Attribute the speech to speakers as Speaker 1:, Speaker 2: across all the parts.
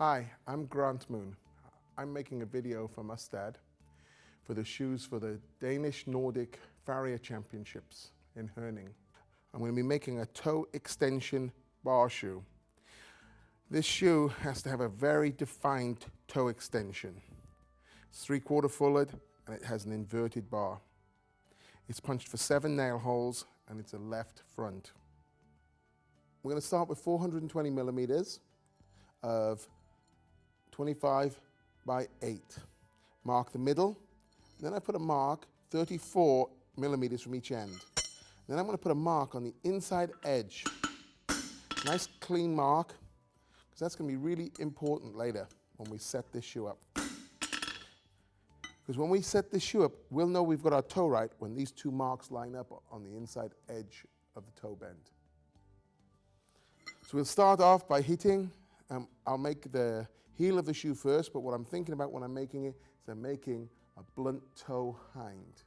Speaker 1: Hi, I'm Grant Moon. I'm making a video for Mustad for the shoes for the Danish Nordic Farrier Championships in Herning. I'm going to be making a toe extension bar shoe. This shoe has to have a very defined toe extension. It's 3/4 fullered and it has an inverted bar. It's punched for 7 nail holes and it's a left front. We're going to start with 420 millimeters of 25 by 8. Mark the middle. Then I put a mark 34 millimeters from each end. Then I'm going to put a mark on the inside edge. Nice clean mark, because that's going to be really important later when we set this shoe up. Because when we set this shoe up, we'll know we've got our toe right when these two marks line up on the inside edge of the toe bend. So we'll start off by hitting. I'll make the heel of the shoe first, but what I'm thinking about when I'm making it is I'm making a blunt toe hind.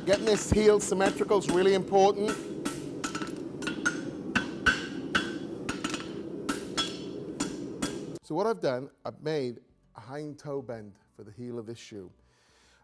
Speaker 1: Getting this heel symmetrical is really important. So what I've done, I've made a hind toe bend for the heel of this shoe.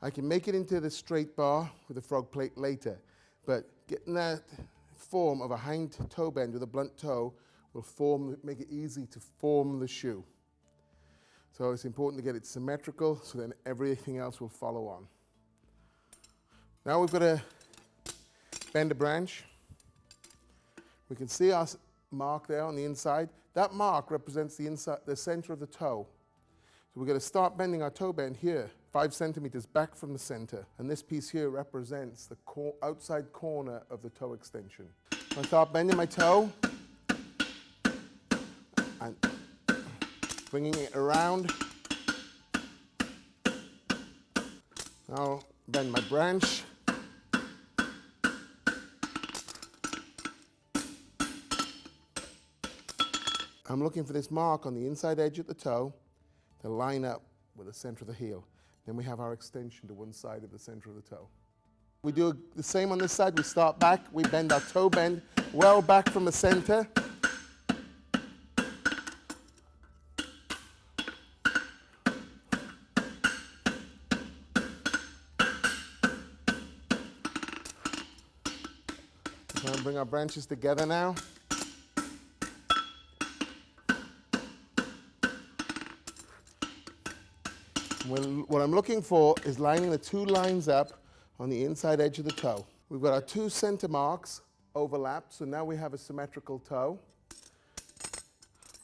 Speaker 1: I can make it into the straight bar with a frog plate later, but getting that form of a hind toe bend with a blunt toe will make it easy to form the shoe. So it's important to get it symmetrical so then everything else will follow on. Now we've got to bend a branch. We can see our mark there on the inside. That mark represents the center of the toe. So we're going to start bending our toe bend here, 5 centimeters back from the center. And this piece here represents the outside corner of the toe extension. I start bending my toe and bringing it around. Now bend my branch. I'm looking for this mark on the inside edge of the toe to line up with the center of the heel. Then we have our extension to one side of the center of the toe. We do the same on this side. We start back, we bend our toe bend well back from the center. We're going to bring our branches together now. What I'm looking for is lining the two lines up on the inside edge of the toe. We've got our two center marks overlapped, so now we have a symmetrical toe.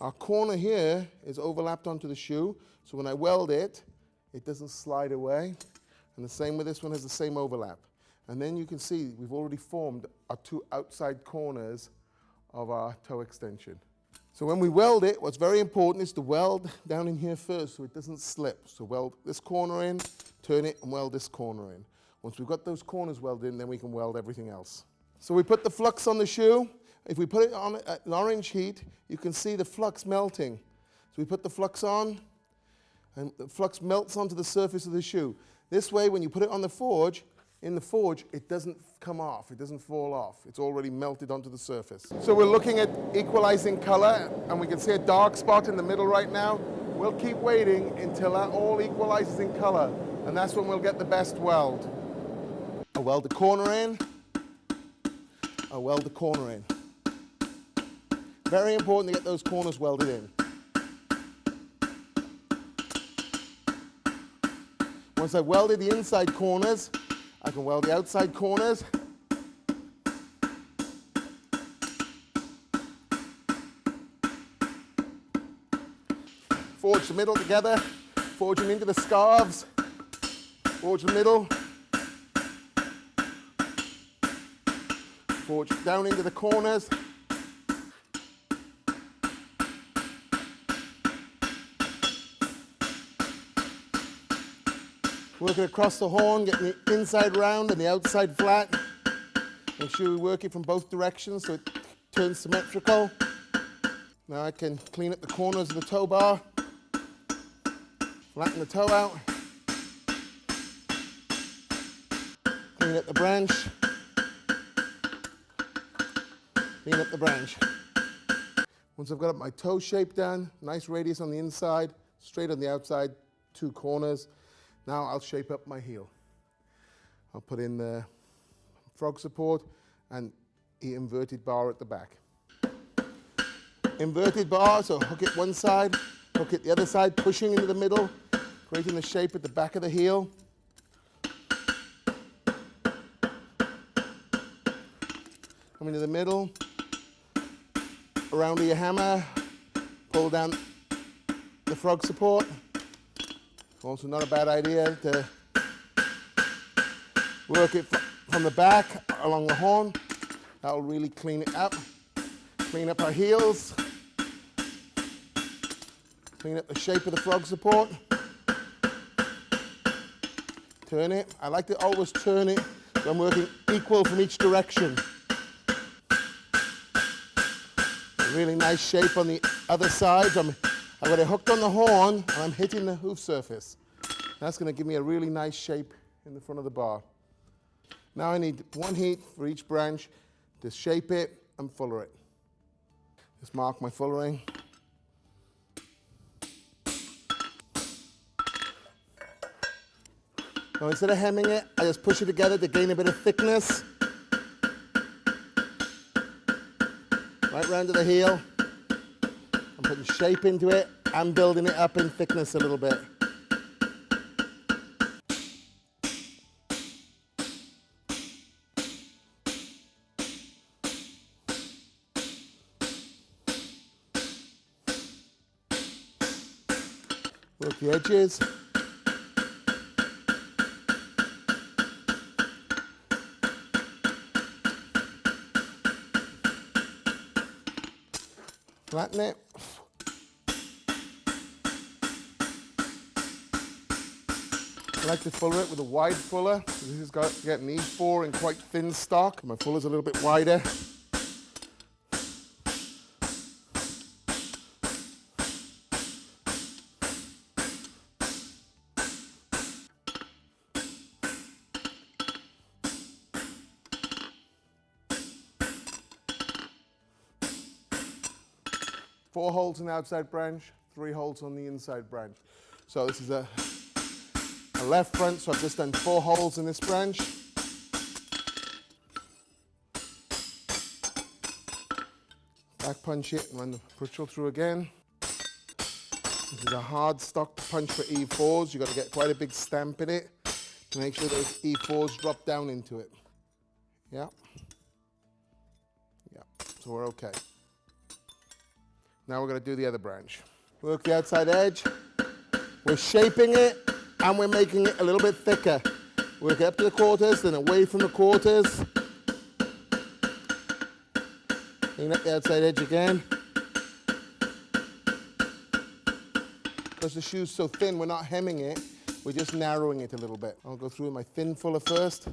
Speaker 1: Our corner here is overlapped onto the shoe, so when I weld it, it doesn't slide away. And the same with this one, has the same overlap. And then you can see we've already formed our two outside corners of our toe extension. So when we weld it, what's very important is to weld down in here first so it doesn't slip. So weld this corner in, turn it, and weld this corner in. Once we've got those corners welded in, then we can weld everything else. So we put the flux on the shoe. If we put it on at an orange heat, you can see the flux melting. So we put the flux on, and the flux melts onto the surface of the shoe. This way, when you put it on the forge, in the forge, it doesn't come off, it doesn't fall off. It's already melted onto the surface. So we're looking at equalizing color, and we can see a dark spot in the middle right now. We'll keep waiting until that all equalizes in color, and that's when we'll get the best weld. I'll weld the corner in. I'll weld the corner in. Very important to get those corners welded in. Once I've welded the inside corners, I can weld the outside corners. Forge the middle together, forge them into the scarves, forge the middle, forge down into the corners. Working across the horn, getting the inside round and the outside flat. Make sure we work it from both directions so it turns symmetrical. Now I can clean up the corners of the toe bar, flatten the toe out. Clean up the branch. Clean up the branch. Once I've got my toe shape done, nice radius on the inside, straight on the outside, 2 corners. Now I'll shape up my heel. I'll put in the frog support and the inverted bar at the back. Inverted bar, so hook it one side, hook it the other side, pushing into the middle, creating the shape at the back of the heel. Come into the middle, around with your hammer, pull down the frog support. Also not a bad idea to work it from the back along the horn. That will really clean it up. Clean up our heels. Clean up the shape of the frog support. Turn it. I like to always turn it so I'm working equal from each direction. A really nice shape on the other side. I've got it hooked on the horn and I'm hitting the hoof surface. That's going to give me a really nice shape in the front of the bar. Now I need 1 heat for each branch to shape it and fuller it. Just mark my fullering. Now instead of hemming it, I just push it together to gain a bit of thickness. Right round to the heel. I'm putting shape into it and building it up in thickness a little bit. Work the edges. Flatten it. I like to fuller it with a wide fuller. This has got to get an E4 in quite thin stock. My fuller's a little bit wider. Four holes in the outside branch, 3 holes on the inside branch. So this is a left front, so I've just done 4 holes in this branch. Back punch it and run the brittle through again. This is a hard stock punch for E4s. You've got to get quite a big stamp in it to make sure those E4s drop down into it. Yeah. Yeah, so we're okay. Now we're going to do the other branch. Work the outside edge. We're shaping it and we're making it a little bit thicker. Work it up to the quarters, then away from the quarters. Clean up the outside edge again. Because the shoe's so thin, we're not hemming it, we're just narrowing it a little bit. I'll go through with my thin fuller first.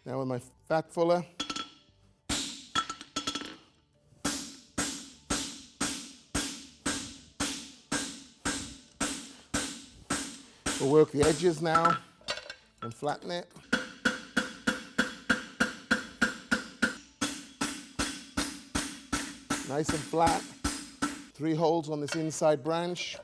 Speaker 1: Now with my fat fuller. We'll work the edges now and flatten it. Nice and flat. 3 holes on this inside branch.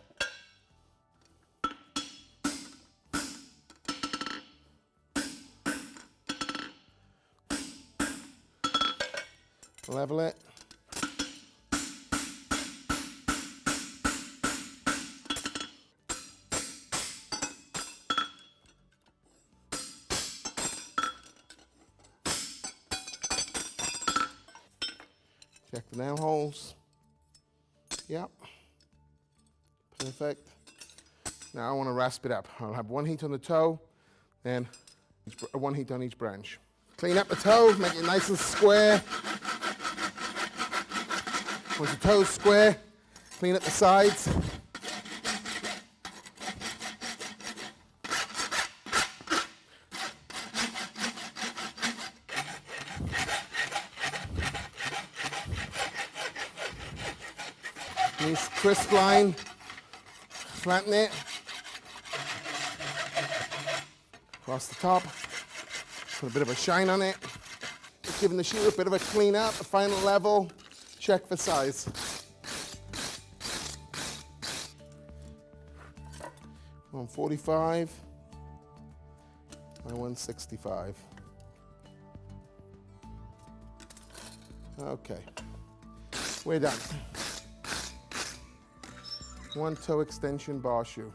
Speaker 1: Level it. Check the nail holes. Yep. Perfect. Now I want to rasp it up. I'll have 1 heat on the toe, and 1 heat on each branch. Clean up the toe, make it nice and square. Once the toe's square, clean up the sides. Nice crisp line, flatten it. Across the top, put a bit of a shine on it. Just giving the shoe a bit of a clean up, a final level, check for size. 145 by 165. Okay, we're done. One toe extension bar shoe.